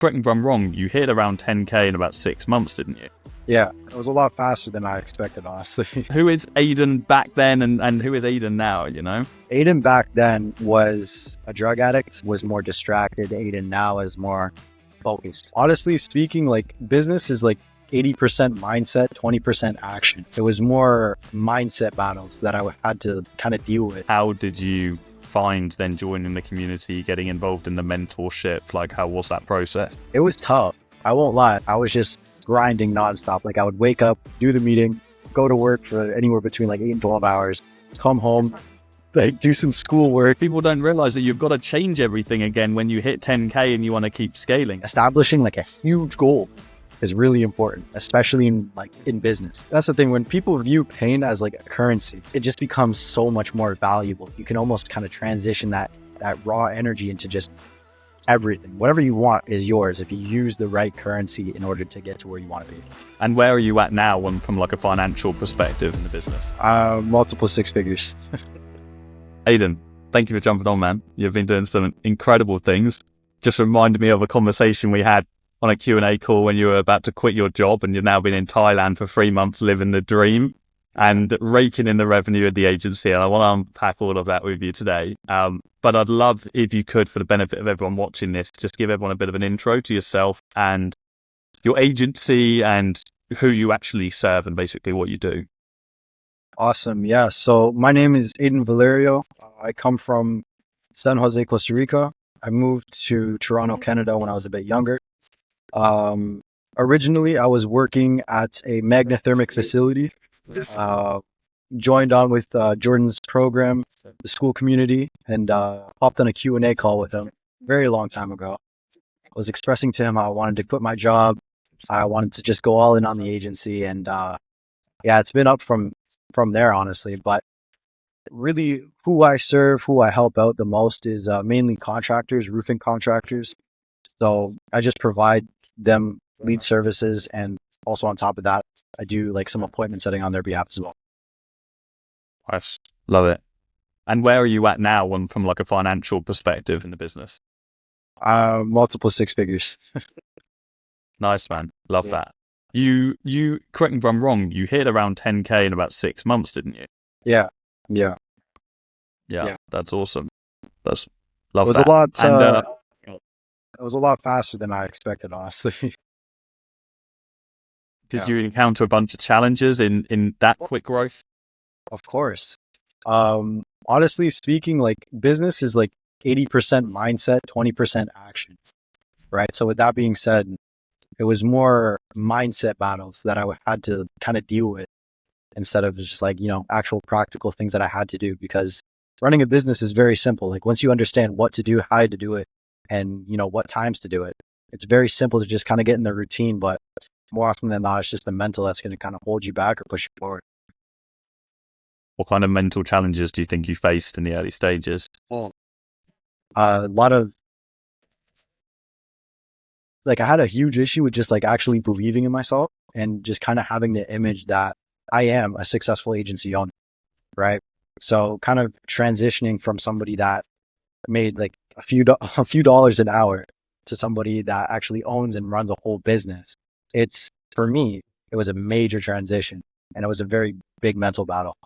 correct me if I'm wrong, you hit around 10K in about 6 months, didn't you? Yeah, it was a lot faster than I expected, honestly. Who is Aiden back then and who is Aiden now, you know? Aiden back then was a drug addict, was more distracted. Aiden now is more focused. Honestly speaking, like business is like 80% mindset, 20% action. It was more mindset battles that I had to kind of deal with. How did you find then joining the community, getting involved in the mentorship? Like, how was that process? It was tough. I won't lie. I was just grinding nonstop. Like I would wake up, do the meeting, go to work for anywhere between like 8 and 12 hours, come home, like do some schoolwork. People don't realize that you've got to change everything again when you hit 10K and you want to keep scaling. Establishing like a huge goal is really important, especially in business. That's the thing. When people view pain as like a currency, it just becomes so much more valuable. You can almost kind of transition that raw energy into just everything. Whatever you want is yours if you use the right currency in order to get to where you want to be. And where are you at now from like a financial perspective in the business? Multiple 6 figures. Aiden, thank you for jumping on, man. You've been doing some incredible things. Just reminded me of a conversation we had on a Q&A call when you were about to quit your job and you've now been in Thailand for 3 months living the dream and raking in the revenue of the agency. And I want to unpack all of that with you today. But I'd love if you could, for the benefit of everyone watching this, just give everyone a bit of an intro to yourself and your agency and who you actually serve and basically what you do. Awesome. Yeah. So my name is Aiden Valerio. I come from San Jose, Costa Rica. I moved to Toronto, Canada when I was a bit younger. Originally, I was working at a magnethermic facility. Joined on with Jordan's program, the school community, and hopped on a Q&A call with him very long time ago. I was expressing to him how I wanted to quit my job. I wanted to just go all in on the agency. And yeah, it's been up from there, honestly. But really who I serve, who I help out the most is mainly contractors, roofing contractors. So I just provide them lead services. And also on top of that, I do like some appointment setting on their behalf as well. Nice. Love it. And where are you at now from like a financial perspective in the business? Multiple 6 figures. Nice, man. Love that. You correct me if I'm wrong, you hit around 10K in about 6 months, didn't you? Yeah. That's awesome. Love it was that. A lot, and it was a lot faster than I expected, honestly. Did you encounter a bunch of challenges in that quick growth? Of course. Honestly speaking, like business is like 80% mindset, 20% action, right? So with that being said, it was more mindset battles that I had to kind of deal with instead of just like, actual practical things that I had to do, because running a business is very simple. Like once you understand what to do, how to do it, and what times to do it, it's very simple to just kind of get in the routine. But more often than not, it's just the mental that's going to kind of hold you back or push you forward. What kind of mental challenges do you think you faced in the early stages? A lot of, like I had a huge issue with just like actually believing in myself and just kind of having the image that I am a successful agency owner, right? So kind of transitioning from somebody that made like a few dollars an hour to somebody that actually owns and runs a whole business. For me, it was a major transition and it was a very big mental battle.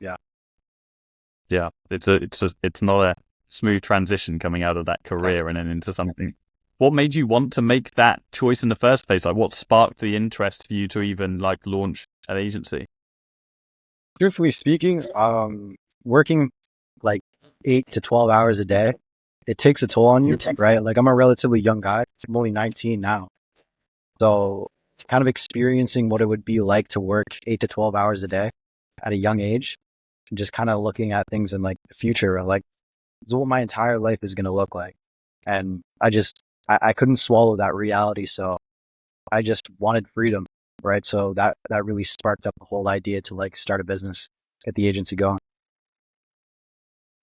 Yeah, it's not a smooth transition coming out of that career and then into something. What made you want to make that choice in the first place? Like what sparked the interest for you to even like launch an agency? Truthfully speaking, working like 8 to 12 hours a day, it takes a toll on you, right? Like I'm a relatively young guy. I'm only 19 now. So kind of experiencing what it would be like to work 8 to 12 hours a day at a young age, and just kind of looking at things in like the future, like this is what my entire life is going to look like. And I couldn't swallow that reality. So I just wanted freedom, right? So that really sparked up the whole idea to like start a business, get the agency going.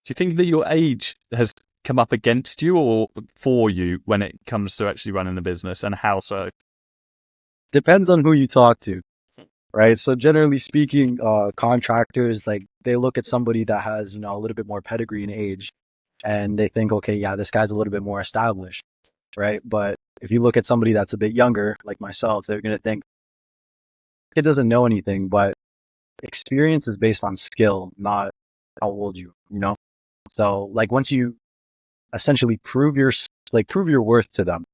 Do you think that your age has come up against you or for you when it comes to actually running the business, and how so? Depends on who you talk to, right? So generally speaking, contractors, like they look at somebody that has, a little bit more pedigree in age and they think, okay, yeah, this guy's a little bit more established, right? But if you look at somebody that's a bit younger, like myself, they're going to think it doesn't know anything, but experience is based on skill, not how old you know? So like once you essentially prove your worth to them,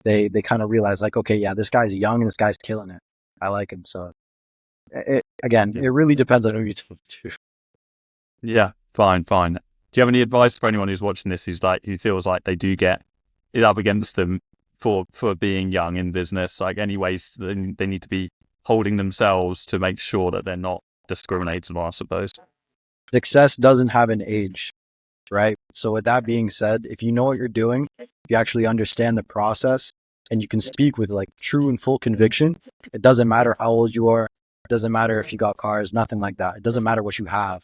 they kind of realize like, okay, yeah, this guy's young and this guy's killing it. I like him. So it really depends on who you talk to. Yeah, fine. Do you have any advice for anyone who's watching this who feels like they do get it up against them for being young in business? Like any ways they need to be holding themselves to make sure that they're not discriminated on, I suppose. Success doesn't have an age, right? So with that being said, if you know what you're doing, you actually understand the process and you can speak with like true and full conviction. It doesn't matter how old you are. It doesn't matter if you got cars, nothing like that. It doesn't matter what you have.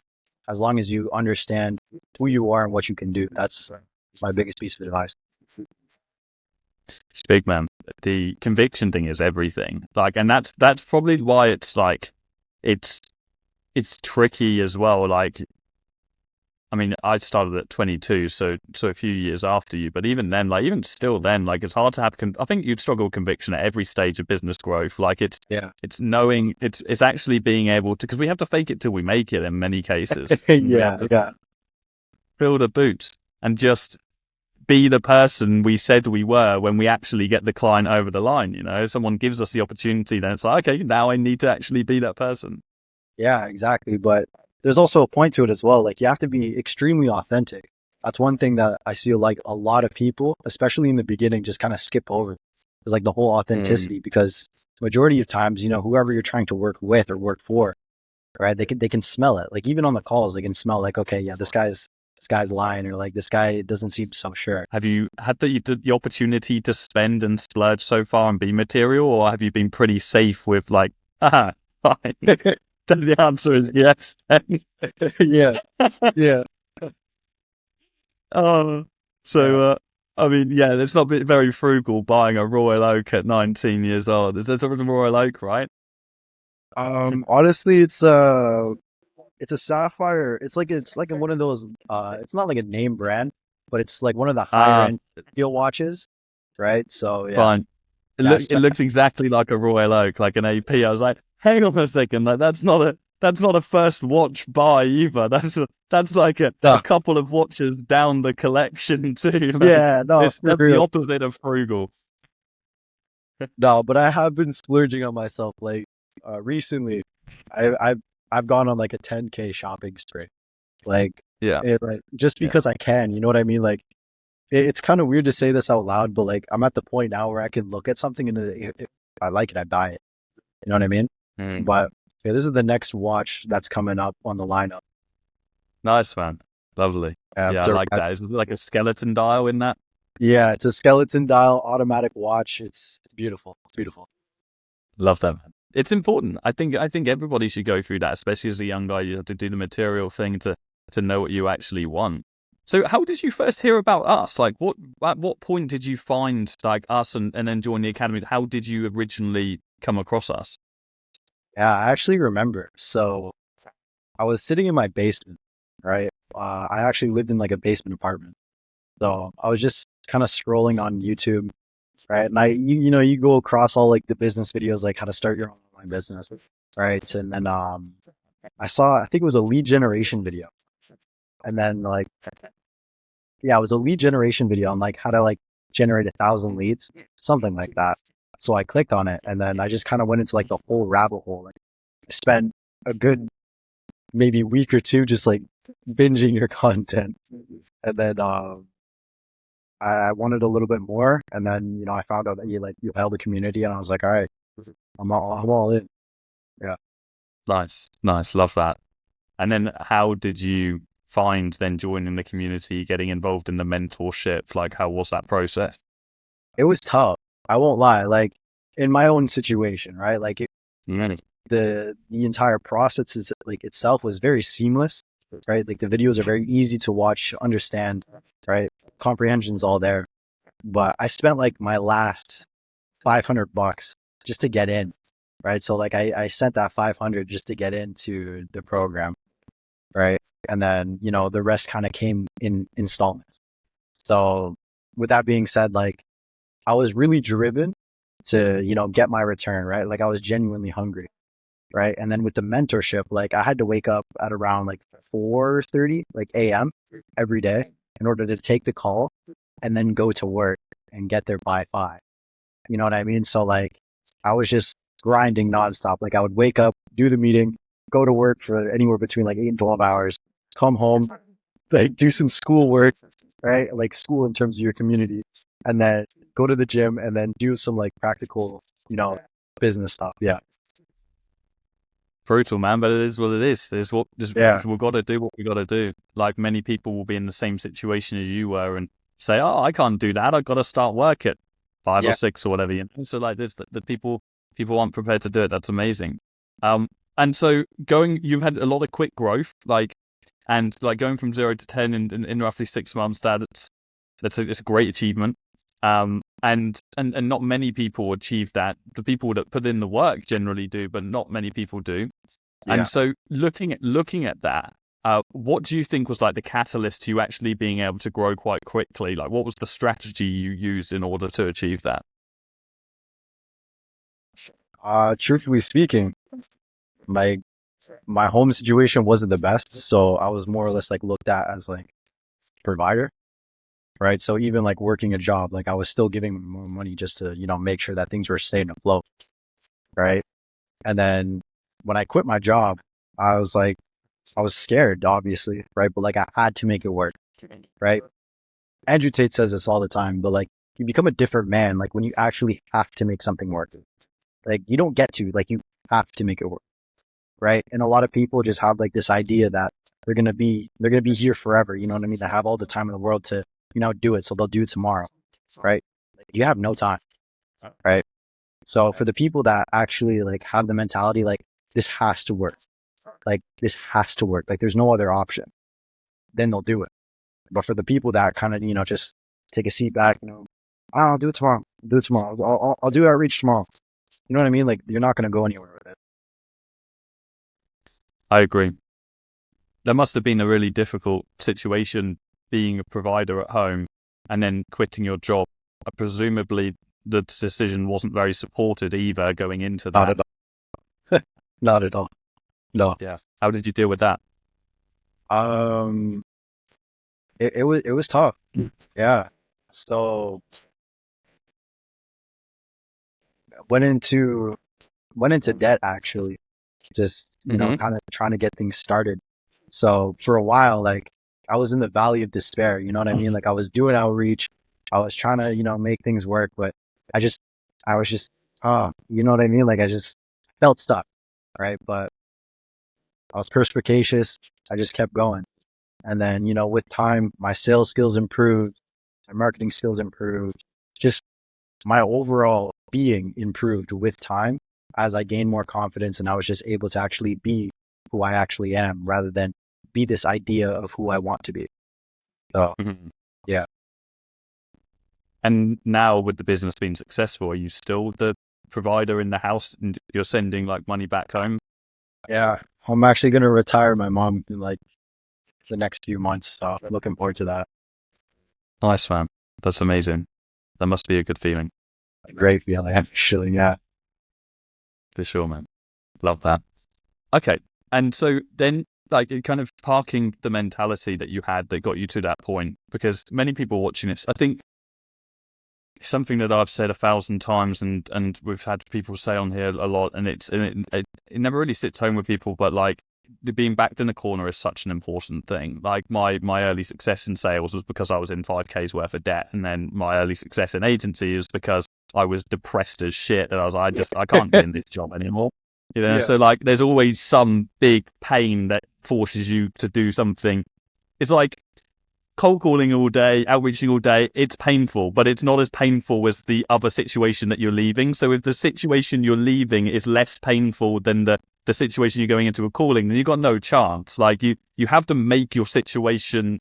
As long as you understand who you are and what you can do. That's my biggest piece of advice. It's big, man. The conviction thing is everything. Like, and that's probably why it's like, it's tricky as well. Like, I mean, I started at 22, so a few years after you. But even then, like, even still, then, like, it's hard to have. I think you'd struggle with conviction at every stage of business growth. Like, it's knowing, it's actually being able to, because we have to fake it till we make it in many cases. yeah. Fill the boots and just be the person we said we were when we actually get the client over the line. You know, if someone gives us the opportunity, then it's like, okay, now I need to actually be that person. Yeah, exactly. But there's also a point to it as well. Like you have to be extremely authentic. That's one thing that I see like a lot of people, especially in the beginning, just kind of skip over. It's like the whole authenticity because majority of times, you know, whoever you're trying to work with or work for, right? They can smell it. Like even on the calls, they can smell like, okay, yeah, this guy's lying, or like this guy doesn't seem so sure. Have you had the opportunity to spend and splurge so far and be material, or have you been pretty safe with like, fine? The answer is yes. yeah. I mean, yeah, it's not very frugal buying a Royal Oak at 19 years old. Is there something a Royal Oak, right? Honestly, it's a sapphire. It's like one of those. It's not like a name brand, but it's like one of the higher end steel watches, right? So yeah, fine. It looks exactly like a Royal Oak, like an AP. I was like, hang on a second, like that's not a first watch buy either. That's like a couple of watches down the collection too. Man. Yeah, no, that's the opposite of frugal. No, but I have been splurging on myself. Like recently, I've gone on like a 10K shopping spree. Like just because I can, you know what I mean? Like it's kind of weird to say this out loud, but like I'm at the point now where I can look at something and if I like it, I buy it. You know what I mean? But yeah, this is the next watch that's coming up on the lineup. Nice, man. Lovely. I like that. Is it like a skeleton dial in that? Yeah, it's a skeleton dial automatic watch. It's beautiful. It's beautiful. Love that, man. It's important. I think everybody should go through that, especially as a young guy. You have to do the material thing to know what you actually want. So how did you first hear about us? Like at what point did you find like us and then join the academy? How did you originally come across us? Yeah, I actually remember. So I was sitting in my basement, right? I actually lived in like a basement apartment. So I was just kind of scrolling on YouTube, right? And you go across all like the business videos, like how to start your own online business, right? And then I think it was a lead generation video. And then like, yeah, it was a lead generation video on like how to like generate 1,000 leads, something like that. So I clicked on it and then I just kind of went into like the whole rabbit hole. Like I spent a good maybe week or two just like binging your content. And then I wanted a little bit more. And then, you know, I found out that you held a community and I was like, all right, I'm all in. Yeah. Nice. Love that. And then how did you find then joining the community, getting involved in the mentorship? Like, how was that process? It was tough. I won't lie. Like in my own situation, right? Like the entire process is like itself was very seamless, right? Like the videos are very easy to watch, understand, right? Comprehension's all there. But I spent like my last $500 just to get in, right? So like I sent that 500 just to get into the program, right? And then, you know, the rest kind of came in installments. So with that being said, like I was really driven to, get my return, right? Like I was genuinely hungry, right? And then with the mentorship, like I had to wake up at around like 4:30 like a.m. every day in order to take the call and then go to work and get there by 5. You know what I mean? So like I was just grinding nonstop. Like I would wake up, do the meeting, go to work for anywhere between like 8 and 12 hours, come home, like do some school work, right? Like school in terms of your community, and then go to the gym and then do some like practical, business stuff. Yeah. Brutal, man, but it is what it is. It's what Yeah. we've got to do. What we got to do. Like many people will be in the same situation as you were, and say, "Oh, I can't do that. I've got to start work at 5 or Yeah. 6 or whatever." So like this, the people aren't prepared to do it. That's amazing. And so you've had a lot of quick growth, and like going from 0 to 10 in roughly 6 months. It's a great achievement. And not many people achieve that. The people that put in the work generally do, but not many people do. Yeah. And so looking at that, what do you think was like the catalyst to you actually being able to grow quite quickly? Like, what was the strategy you used in order to achieve that? Truthfully speaking, my home situation wasn't the best, so I was more or less like looked at as like provider, right? So even like working a job, like I was still giving more money just to, make sure that things were staying afloat, right? And then when I quit my job, I was like, I was scared, obviously, right? But like I had to make it work, right? Andrew Tate says this all the time, but like you become a different man, like when you actually have to make something work. Like you don't get to, like you have to make it work, right? And a lot of people just have like this idea that they're gonna be here forever. You know what I mean? They have all the time in the world to, do it. So they'll do it tomorrow, right? You have no time, right? So for the people that actually like have the mentality, like this has to work, like this has to work, like there's no other option, then they'll do it. But for the people that kind of, just take a seat back, I'll do it tomorrow. I'll do it tomorrow. I'll do outreach tomorrow. You know what I mean? Like you're not going to go anywhere with it. I agree. There must have been a really difficult situation being a provider at home and then quitting your job. Presumably the decision wasn't very supported either going into that. Not at all. Not at all. No. Yeah. How did you deal with that? It was tough. Yeah. So went into debt actually. Just, kind of trying to get things started. So for a while, like I was in the valley of despair, you know what I mean? Like I was doing outreach. I was trying to, make things work, but I was just, you know what I mean? Like I just felt stuck. Right. But I was perspicacious. I just kept going. And then, with time, my sales skills improved, my marketing skills improved, just my overall being improved with time as I gained more confidence, and I was just able to actually be who I actually am rather than be this idea of who I want to be. So, yeah. And now with the business being successful, are you still the provider in the house and you're sending like money back home? Yeah. I'm actually going to retire my mom in like the next few months. So looking forward to that. Nice, man. That's amazing. That must be a good feeling. Great feeling, actually. Yeah. For sure, man. Love that. Okay. And so then, like, kind of parking the mentality that you had that got you to that point, because many people watching this, I think something that I've said 1,000 times and we've had people say on here a lot, and it never really sits home with people, but like being backed in a corner is such an important thing. Like my early success in sales was because I was in 5K's worth of debt, and then my early success in agency is because I was depressed as shit and I was like, I can't be in this job anymore. Yeah. So like there's always some big pain that forces you to do something. It's like cold calling all day, outreaching all day, it's painful, but it's not as painful as the other situation that you're leaving. So if the situation you're leaving is less painful than the situation you're going into a calling, then you've got no chance. Like you have to make your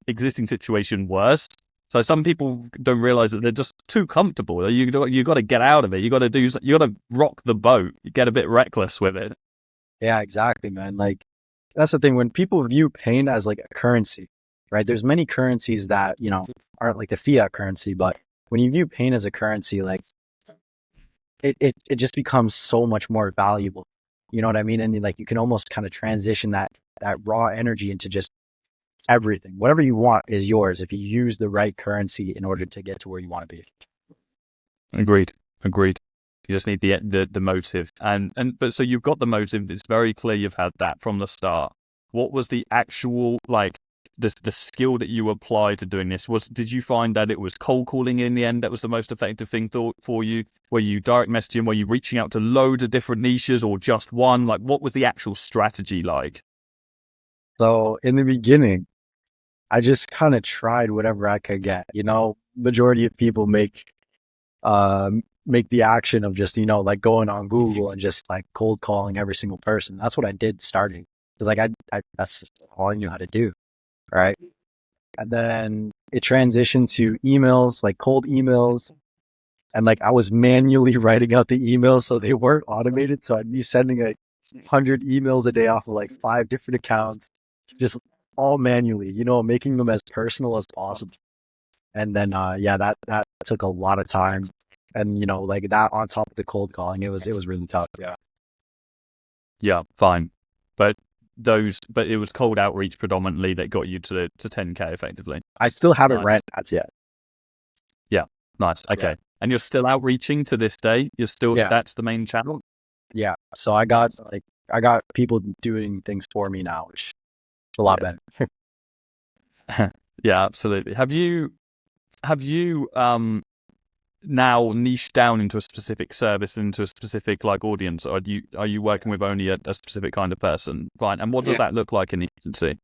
existing situation worse. So some people don't realize that they're just too comfortable. You got to get out of it. You got to rock the boat. You get a bit reckless with it. Yeah, exactly, man. Like that's the thing. When people view pain as like a currency, right? There's many currencies that, aren't like the fiat currency, but when you view pain as a currency, like it just becomes so much more valuable. You know what I mean? And like you can almost kind of transition that raw energy into just everything. Whatever you want is yours if you use the right currency in order to get to where you want to be. Agreed. Agreed. You just need the motive, but so you've got the motive. It's very clear you've had that from the start. What was the actual like the skill that you applied to doing this? Did you find that it was cold calling in the end that was the most effective thing for you? Were you direct messaging? Were you reaching out to loads of different niches or just one? Like, what was the actual strategy like? So in the beginning, I just kind of tried whatever I could get. Majority of people make the action of just, like going on Google and just like cold calling every single person. That's what I did starting. Cause like that's just all I knew how to do. Right. And then it transitioned to emails, like cold emails. And like I was manually writing out the emails so they weren't automated. So I'd be sending like 100 emails a day off of like 5 different accounts, just all manually, making them as personal as possible. And then, that took a lot of time. And, like that on top of the cold calling, it was really tough. Yeah. Yeah, fine. But it was cold outreach predominantly that got you to 10K effectively. I still haven't ran ads yet. Yeah. Nice. Okay. Yeah. And you're still outreaching to this day? That's the main channel? Yeah. So I got people doing things for me now, which is a lot better. Yeah, absolutely. Have you now niched down into a specific service, into a specific like audience, or are you working with only a specific kind of person? Fine. And what does that look like in the agency?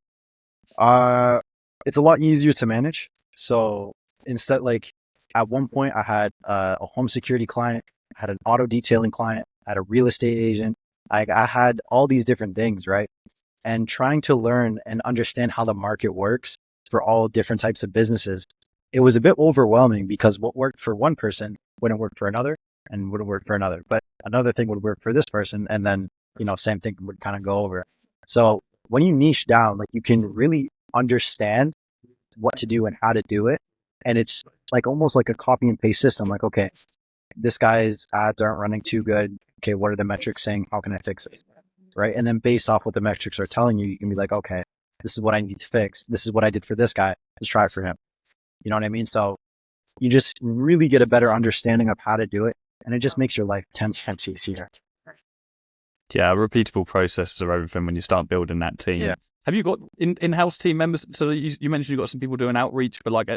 It's a lot easier to manage. So instead, like at one point I had a home security client, I had an auto detailing client, I had a real estate agent. I had all these different things, right? And trying to learn and understand how the market works for all different types of businesses, it was a bit overwhelming because what worked for one person wouldn't work for another and wouldn't work for another, but another thing would work for this person. And then, same thing would kind of go over. So when you niche down, like you can really understand what to do and how to do it. And it's like almost like a copy and paste system. Like, okay, this guy's ads aren't running too good. Okay, what are the metrics saying? How can I fix this? Right. And then based off what the metrics are telling you, you can be like, okay, this is what I need to fix. This is what I did for this guy. Let's try it for him. You know what I mean? So you just really get a better understanding of how to do it. And it just makes your life 10 times easier. Yeah, repeatable processes are everything when you start building that team. Yeah. Have you got in-house team members? So you mentioned you've got some people doing outreach, but like,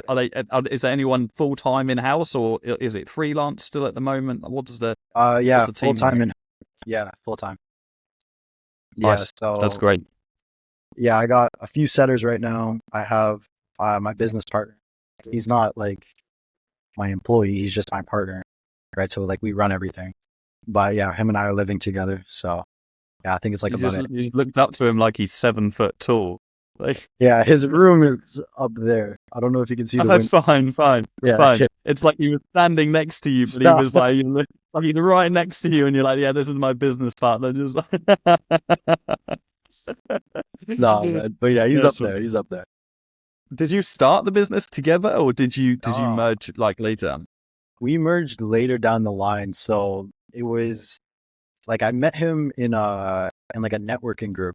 is there anyone full-time in-house or is it freelance still at the moment? What does the full-time full-time. Nice. Yeah, so that's great. Yeah, I got a few setters right now. I have my business partner. He's not like my employee, he's just my partner, right? So like we run everything. But yeah, him and I are living together. So yeah, I think it's like you just looked up to him like he's 7 foot tall. Like, yeah, his room is up there. I don't know if you can see the window. Fine. Yeah, fine. It's like he was standing next to you, but he was like he's right next to you, and you're like, yeah, this is my business partner. Just like no, man. But yeah, he's up there. He's up there. Did you start the business together, or did you merge like later? We merged later down the line. So it was like I met him in like a networking group.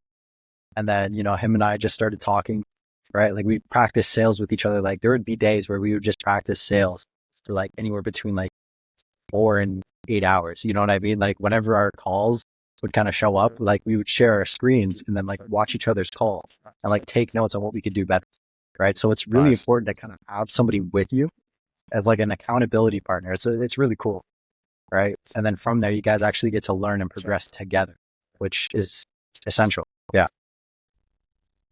And then, him and I just started talking, right? Like we practiced sales with each other. Like there would be days where we would just practice sales for like anywhere between like 4 and 8 hours. You know what I mean? Like whenever our calls would kind of show up, like we would share our screens and then like watch each other's calls and like take notes on what we could do better. Right. So it's really important to kind of have somebody with you as like an accountability partner. It's really cool. Right. And then from there, you guys actually get to learn and progress together, which is essential. Yeah.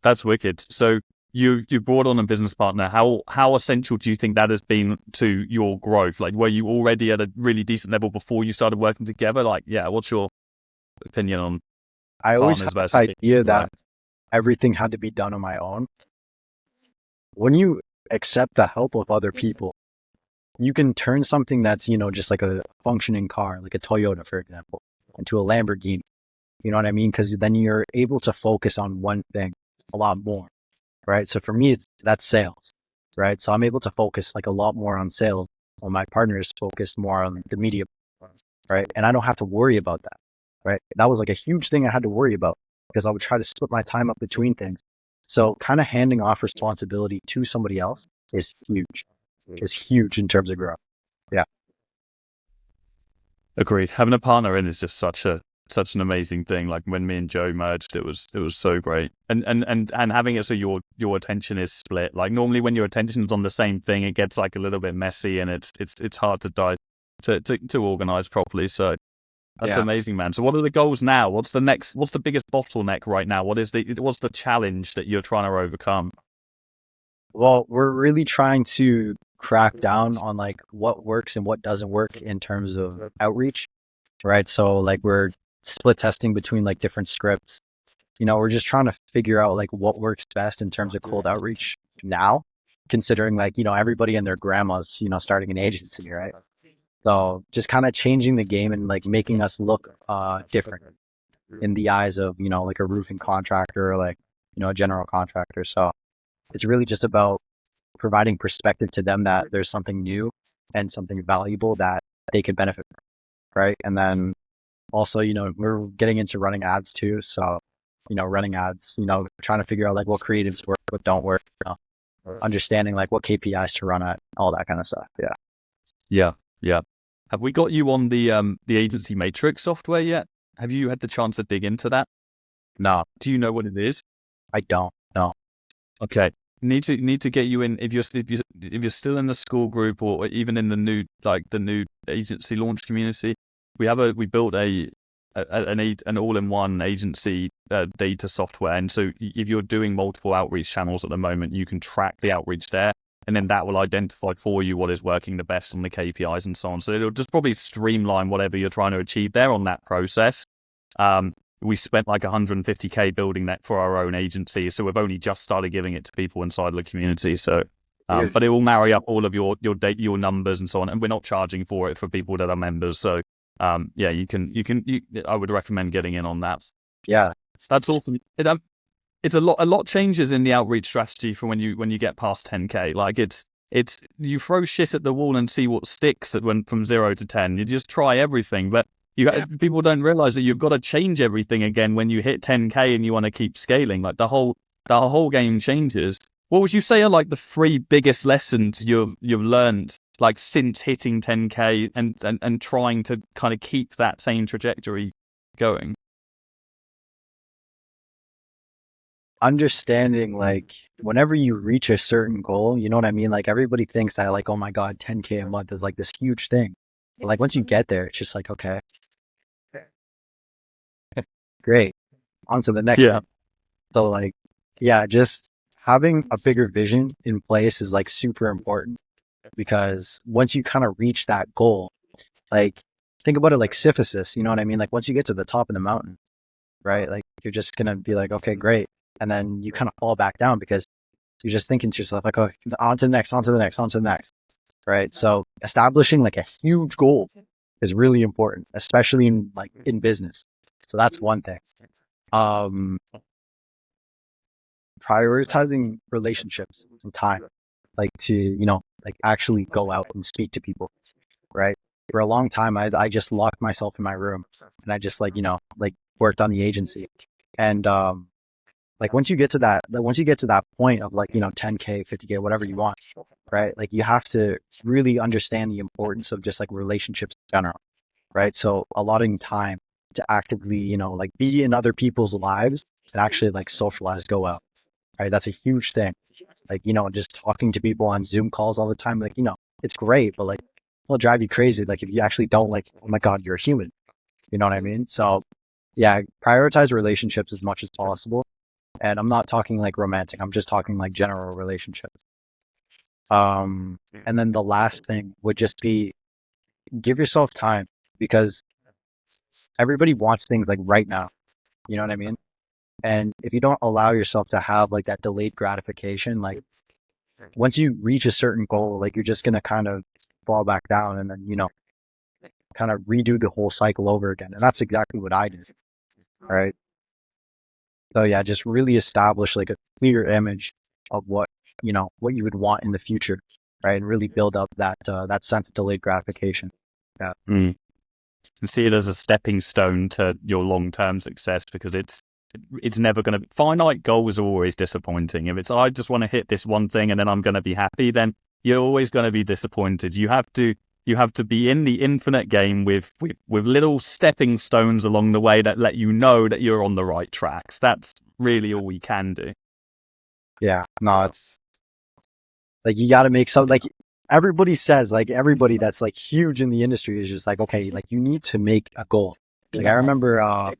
That's wicked. So you brought on a business partner. How essential do you think that has been to your growth? Like, were you already at a really decent level before you started working together? Like, yeah, what's your opinion on? I always had the idea that everything had to be done on my own. When you accept the help of other people, you can turn something that's, just like a functioning car, like a Toyota, for example, into a Lamborghini. You know what I mean? Because then you're able to focus on one thing a lot more, right? So for me, that's sales, right? So I'm able to focus like a lot more on sales Well, my partner is focused more on the media, right? And I don't have to worry about that, right? That was like a huge thing I had to worry about because I would try to split my time up between things. So kind of handing off responsibility to somebody else is huge in terms of growth. Yeah. Agreed. Having a partner in is just such an amazing thing. Like when me and Joe merged, it was so great. And having it so your attention is split. Like normally when your attention's on the same thing, it gets like a little bit messy and it's hard to to organize properly. So that's amazing, man. So what are the goals now? What's the biggest bottleneck right now? What's the challenge that you're trying to overcome? Well, we're really trying to crack down on like what works and what doesn't work in terms of outreach, right? So like we're split testing between like different scripts. We're just trying to figure out like what works best in terms of cold outreach now, considering like, everybody and their grandmas, starting an agency, right? So just kind of changing the game and like making us look different in the eyes of, like a roofing contractor or like, a general contractor. So it's really just about providing perspective to them that there's something new and something valuable that they could benefit from, right? And then also, we're getting into running ads too. So, running ads, trying to figure out like what creatives work, what don't work, understanding like what KPIs to run at, all that kind of stuff. Yeah. Yeah. Yeah. Have we got you on the agency matrix software yet? Have you had the chance to dig into that? No, Do you know what it is? I don't. No. Okay. Need to get you in if you're still in the school group or even in the new agency launch community. We built an all-in-one agency data software, and so if you're doing multiple outreach channels at the moment, you can track the outreach there, and then that will identify for you what is working the best on the KPIs and so on. So it'll just probably streamline whatever you're trying to achieve there on that process. We spent like 150K building that for our own agency, so we've only just started giving it to people inside the community. So, but it will marry up all of your data, your numbers, and so on. And we're not charging for it for people that are members. So, yeah, I would recommend getting in on that. Yeah, that's awesome. It's a lot changes in the outreach strategy from when you get past 10K. Like it's you throw shit at the wall and see what sticks from 0 to 10. You just try everything, but people don't realize that you've got to change everything again when you hit 10K and you want to keep scaling. Like the whole game changes. What would you say are like the 3 biggest lessons you've learned like since hitting 10K and trying to kind of keep that same trajectory going? Understanding like whenever you reach a certain goal, you know what I mean? Like everybody thinks that like, oh my God, 10K a month is like this huge thing. But like once you get there, it's just like, okay, great. On to the next thing. So like, yeah, just having a bigger vision in place is like super important because once you kind of reach that goal, like think about it like Sisyphus, you know what I mean? Like once you get to the top of the mountain, right? Like you're just going to be like, okay, great. And then you kind of fall back down because you're just thinking to yourself like, oh, on to the next, on to the next, on to the next. Right. So establishing like a huge goal is really important, especially in business. So that's one thing. Prioritizing relationships and time, like to, like actually go out and speak to people. Right. For a long time, I just locked myself in my room and I just like worked on the agency. And, like once you get to that point of like, 10K, 50K, whatever you want, right? Like you have to really understand the importance of just like relationships in general, right? So allotting time to actively, like be in other people's lives and actually like socialize, go out, right? That's a huge thing. Like, just talking to people on Zoom calls all the time, like, it's great, but like it'll drive you crazy. Like if you actually don't like, oh my God, you're a human, you know what I mean? So yeah, prioritize relationships as much as possible. And I'm not talking like romantic. I'm just talking like general relationships. And then the last thing would just be give yourself time because everybody wants things like right now. You know what I mean? And if you don't allow yourself to have like that delayed gratification, like once you reach a certain goal, like you're just going to kind of fall back down and then, kind of redo the whole cycle over again. And that's exactly what I did. All right. So yeah, just really establish like a clear image of what you would want in the future right? And really build up that sense of delayed gratification. Yeah. And see it as a stepping stone to your long-term success, because it's never going to, finite goals are always disappointing. If it's, I just want to hit this one thing and then I'm going to be happy, then you're always going to be disappointed. You have to be in the infinite game with little stepping stones along the way that let you know that you're on the right tracks. That's really all we can do. Yeah. No, it's like, you got to make some, like, everybody says, like, everybody that's like huge in the industry is just like, okay, like, you need to make a goal. Like, I remember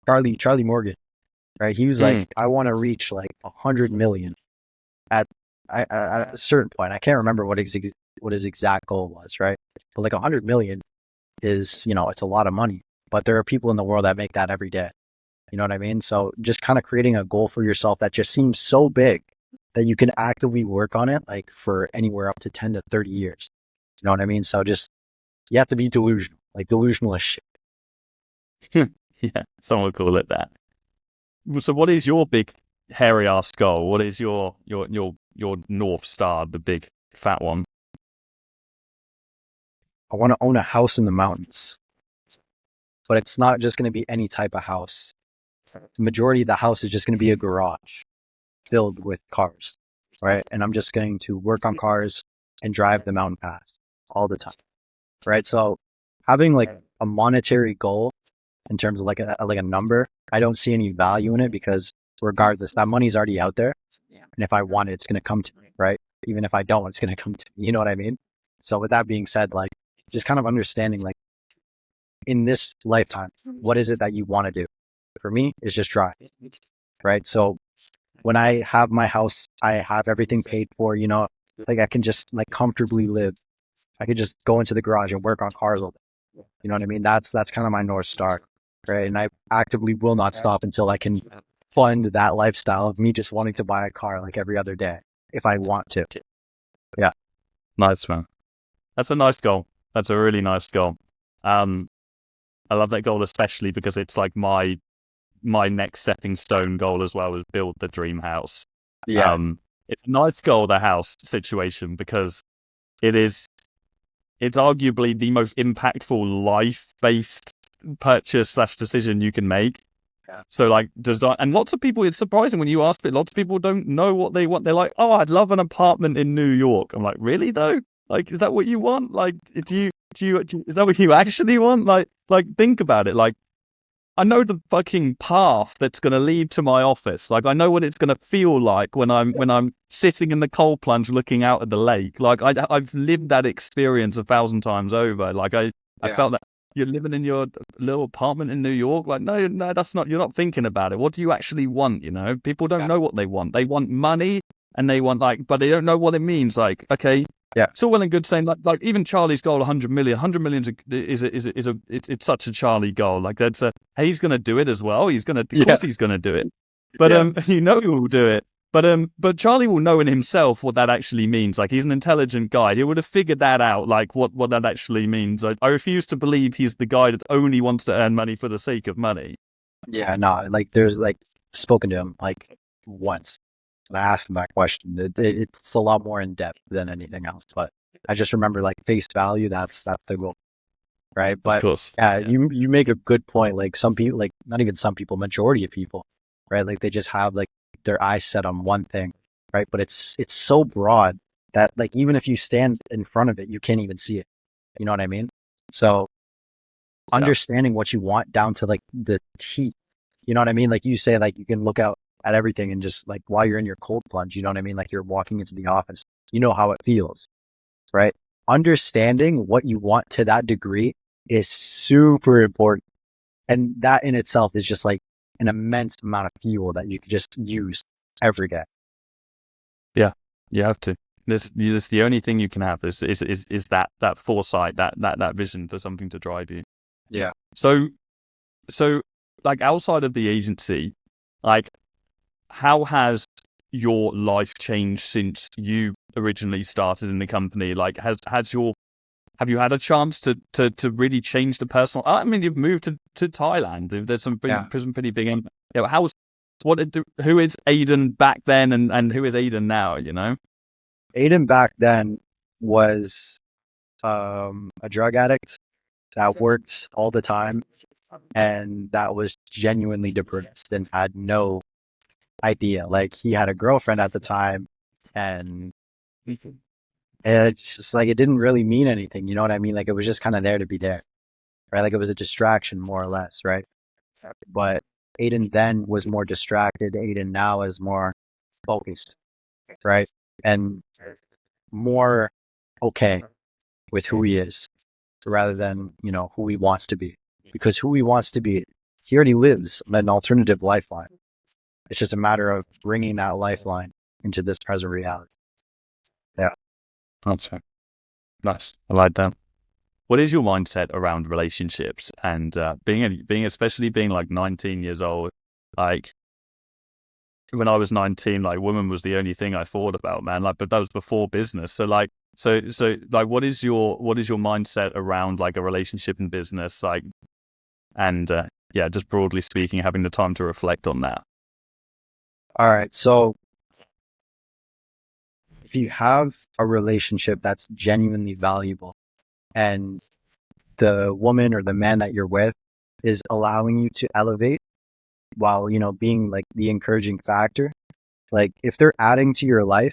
Charlie Morgan, right? He was like, I want to reach like 100 million at a certain point. I can't remember what his exact goal was, right? But like 100 million is, it's a lot of money, but there are people in the world that make that every day. You know what I mean? So just kind of creating a goal for yourself that just seems so big that you can actively work on it, like, for anywhere up to 10 to 30 years. You know what I mean? So just, you have to be delusional, like delusional as shit. Yeah, someone would call it that. So what is your big hairy ass goal? What is your North Star, the big fat one? I want to own a house in the mountains, but it's not just going to be any type of house. The majority of the house is just going to be a garage filled with cars, right? And I'm just going to work on cars and drive the mountain pass all the time, right? So having like a monetary goal in terms of like a number, I don't see any value in it, because regardless, that money's already out there. And if I want it, it's going to come to me, right? Even if I don't, it's going to come to me. You know what I mean? So with that being said, like, just kind of understanding, like, in this lifetime, what is it that you want to do? For me, it's just drive, right? So when I have my house, I have everything paid for, like, I can just like comfortably live. I could just go into the garage and work on cars all day. You know what I mean? That's kind of my North Star, right? And I actively will not stop until I can fund that lifestyle of me just wanting to buy a car like every other day if I want to. Yeah. Nice, man. That's a nice goal. That's a really nice goal. I love that goal, especially because it's like my next stepping stone goal as well, is build the dream house. Yeah. It's a nice goal, the house situation, because it's arguably the most impactful life-based purchase / decision you can make. Yeah. So like design, and lots of people, it's surprising when you ask it, lots of people don't know what they want. They're like, oh, I'd love an apartment in New York. I'm like, really though? Like, is that what you want? Like, do you is that what you actually want? Like think about it. Like, I know the fucking path that's going to lead to my office. Like, I know what it's going to feel like when I'm sitting in the cold plunge looking out at the lake. Like, I've lived that experience 1,000 times over. Like, I felt that. You're living in your little apartment in New York. Like, no, that's not, you're not thinking about it. What do you actually want? People don't know what they want. They want money, and they want, like, but they don't know what it means. Like, okay. Yeah. It's all well and good saying like even Charlie's goal, 100 million. 100 million it's such a Charlie goal. Like, that's he's going to do it as well. Of course he's going to do it. But he will do it. But Charlie will know in himself what that actually means. Like, he's an intelligent guy. He would have figured that out, like what that actually means. I refuse to believe he's the guy that only wants to earn money for the sake of money. Yeah, no, like, there's like, spoken to him like once, and I asked him that question. It's a lot more in depth than anything else, but I just remember, like, face value, that's the goal, right? But Of course. you make a good point. Like, some people, like, not even some people, majority of people, right? Like, they just have like their eyes set on one thing, right? But it's so broad that, like, even if you stand in front of it, you can't even see it. You know what I mean? So understanding what you want down to like the T, you know what I mean? Like, you say, like, you can look out at everything and just, like, while you're in your cold plunge, you know what I mean? Like, you're walking into the office, you know how it feels, right? Understanding what you want to that degree is super important. And that in itself is just like an immense amount of fuel that you can just use every day. Yeah, you have to. This the only thing you can have is that foresight, that vision for something to drive you. Yeah. So like, outside of the agency, like, how has your life changed since you originally started in the company? Like, have you had a chance to really change the personal? I mean, you've moved to Thailand. There's some pretty big. Who is Aiden back then, and who is Aiden now? Aiden back then was a drug addict that worked all the time and that was genuinely depressed and had no idea. Like he had a girlfriend at the time and it's just like it didn't really mean anything, you know what I mean? Like it was just kind of there to be there, right? Like it was a distraction more or less, right? But Aiden then was more distracted. Aiden now is more focused, right? And more okay with who he is rather than, you know, who he wants to be. Because who he wants to be, he already lives an alternative lifeline. It's just a matter of bringing that lifeline into this present reality. Yeah. That's fair. Nice. I like that. What is your mindset around relationships and especially being like 19 years old? Like when I was 19, like women was the only thing I thought about, man. Like, but that was before business. So like, what is your mindset around like a relationship in business? Like, and yeah, just broadly speaking, having the time to reflect on that. All right. So if you have a relationship that's genuinely valuable and the woman or the man that you're with is allowing you to elevate while, you know, being like the encouraging factor, like if they're adding to your life,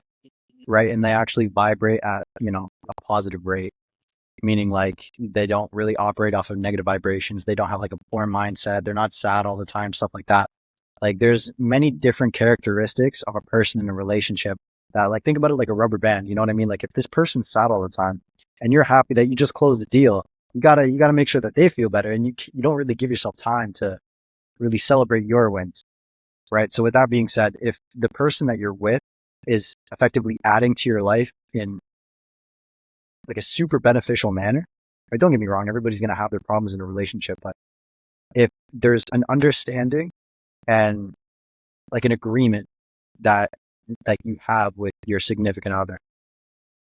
right, and they actually vibrate at, you know, a positive rate, meaning like they don't really operate off of negative vibrations, they don't have like a poor mindset, they're not sad all the time, stuff like that. Like there's many different characteristics of a person in a relationship that, like, think about it like a rubber band, you know what I mean? Like if this person's sad all the time and you're happy that you just closed the deal, you gotta make sure that they feel better, and you don't really give yourself time to really celebrate your wins, right? So with that being said, if the person that you're with is effectively adding to your life in like a super beneficial manner, right? Don't get me wrong, everybody's going to have their problems in a relationship, but if there's an understanding and like an agreement that you have with your significant other,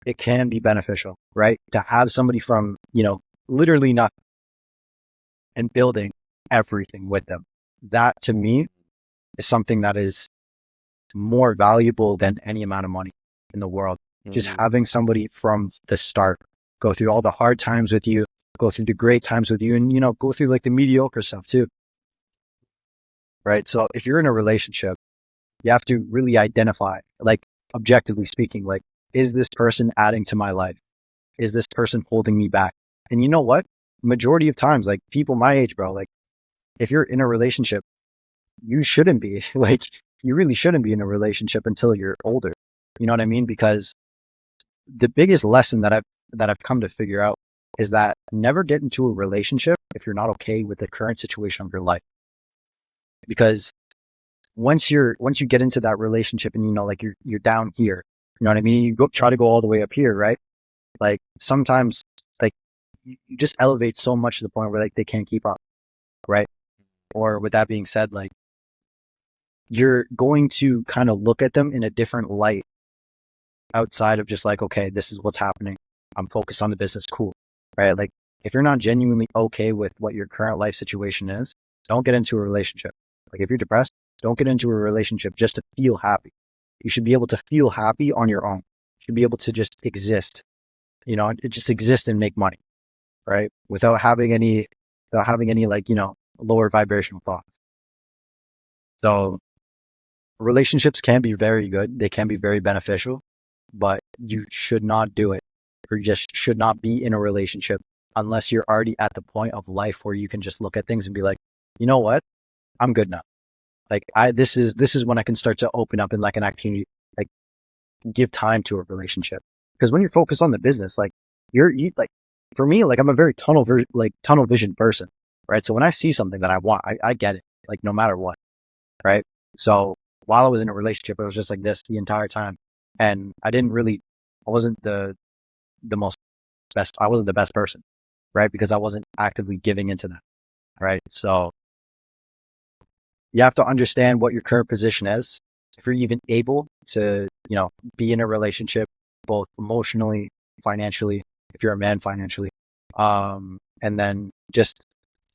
it can be beneficial, right? To have somebody from, you know, literally nothing and building everything with them. That to me is something that is more valuable than any amount of money in the world. Just having somebody from the start go through all the hard times with you, go through the great times with you, and, you know, go through like the mediocre stuff too. Right. So if you're in a relationship, you have to really identify, like, objectively speaking, like, is this person adding to my life? Is this person holding me back? And you know what? Majority of times, like people my age, bro, like if you're in a relationship, you shouldn't be like, you really shouldn't be in a relationship until you're older. You know what I mean? Because the biggest lesson that I've come to figure out is that never get into a relationship if you're not okay with the current situation of your life. Because once you get into that relationship and, you know, like you're down here, you know what I mean? You try to go all the way up here, right? Like sometimes like you just elevate so much to the point where like they can't keep up, right? Or with that being said, like you're going to kind of look at them in a different light outside of just like, okay, this is what's happening. I'm focused on the business. Cool. Right. Like if you're not genuinely okay with what your current life situation is, don't get into a relationship. Like if you're depressed, don't get into a relationship just to feel happy. You should be able to feel happy on your own. You should be able to just exist, you know, it just exist and make money, right? Without having any like, you know, lower vibrational thoughts. So relationships can be very good. They can be very beneficial, but you should not do it, or just should not be in a relationship unless you're already at the point of life where you can just look at things and be like, you know what? I'm good now. Like this is when I can start to open up and like an activity, like give time to a relationship. Because when you're focused on the business, like you like, for me, like I'm a very tunnel vision person, right? So when I see something that I want, I get it, like no matter what, right? So while I was in a relationship, it was just like this the entire time. And I wasn't the best, I wasn't the best person, right? Because I wasn't actively giving into that, right? So you have to understand what your current position is. If you're even able to, you know, be in a relationship, both emotionally, financially, if you're a man, financially, and then just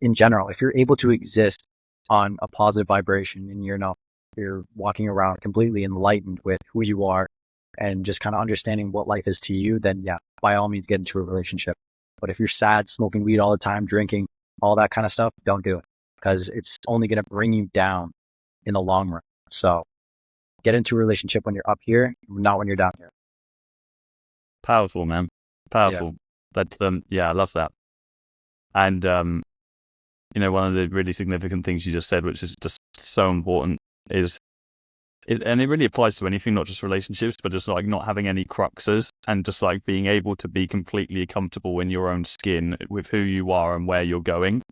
in general, if you're able to exist on a positive vibration and you're walking around completely enlightened with who you are and just kind of understanding what life is to you, then yeah, by all means get into a relationship. But if you're sad, smoking weed all the time, drinking, all that kind of stuff, don't do it, because it's only going to bring you down in the long run. So get into a relationship when you're up here, not when you're down here. Powerful, man. Powerful. That's I love that. And one of the really significant things you just said, which is just so important, and it really applies to anything, not just relationships, but just like not having any cruxes, and just like being able to be completely comfortable in your own skin with who you are and where you're going.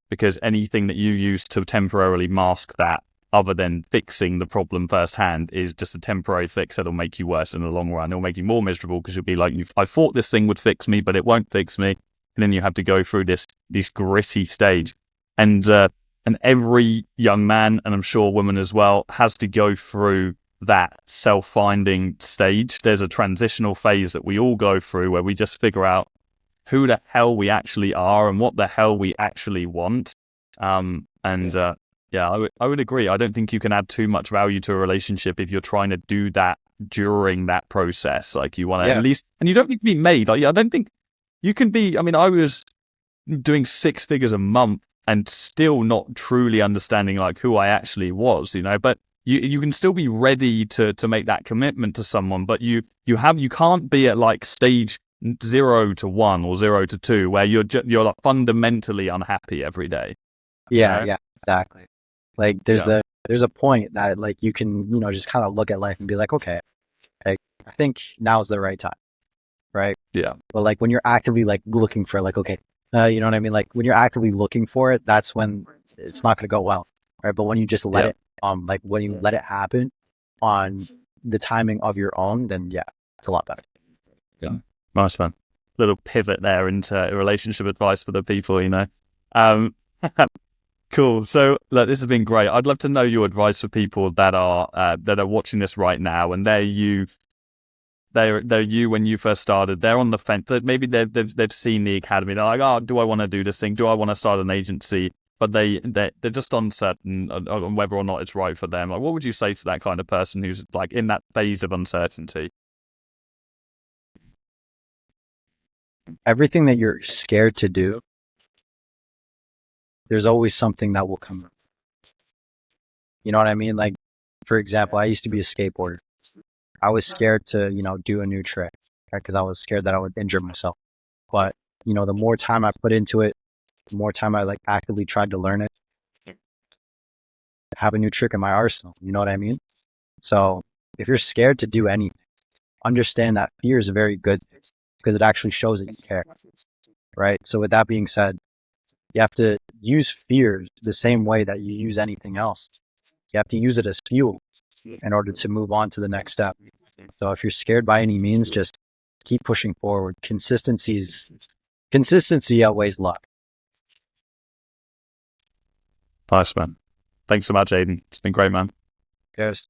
Because anything that you use to temporarily mask that, other than fixing the problem firsthand, is just a temporary fix that'll make you worse in the long run. It'll make you more miserable, because you'll be like, I thought this thing would fix me, but it won't fix me. And then you have to go through this gritty stage. And every young man, and I'm sure woman as well, has to go through that self-finding stage. There's a transitional phase that we all go through where we just figure out who the hell we actually are and what the hell we actually want. I would agree. I don't think you can add too much value to a relationship if you're trying to do that during that process. Like, you want to at least, and you don't need to be made. Like, I don't think you can be. I mean, I was doing 6 figures a month and still not truly understanding like who I actually was, but you can still be ready to make that commitment to someone, but you can't be at like stage 0 to 1 or 0 to 2 where you're like fundamentally unhappy every day. Yeah, exactly. Like there's a point that like you can, just kind of look at life and be like, okay, like, I think now's the right time. Right. Yeah. But like when you're actively like looking for like, okay, you know what I mean? Like when you're actively looking for it, that's when it's not going to go well. Right. But when you just let it, like when you let it happen on the timing of your own, then yeah, it's a lot better. Yeah. Nice, man. Little pivot there into relationship advice for the people, Cool. So look, this has been great. I'd love to know your advice for people that are watching this right now, and they're you when you first started. They're on the fence. Maybe they've seen the academy. They're like, oh, do I want to do this thing? Do I want to start an agency? But they're just uncertain on whether or not it's right for them. Like, what would you say to that kind of person who's like in that phase of uncertainty? Everything that you're scared to do, there's always something that will come up. You know what I mean? Like, for example, I used to be a skateboarder. I was scared to, do a new trick, right? Because I was scared that I would injure myself. But, the more time I put into it, the more time I like actively tried to learn it, have a new trick in my arsenal. You know what I mean? So if you're scared to do anything, understand that fear is a very good thing, because it actually shows that you care, right? So with that being said, you have to use fear the same way that you use anything else. You have to use it as fuel in order to move on to the next step. So if you're scared by any means, just keep pushing forward. Consistency outweighs luck. Nice, man. Thanks so much, Aiden. It's been great, man. Cheers.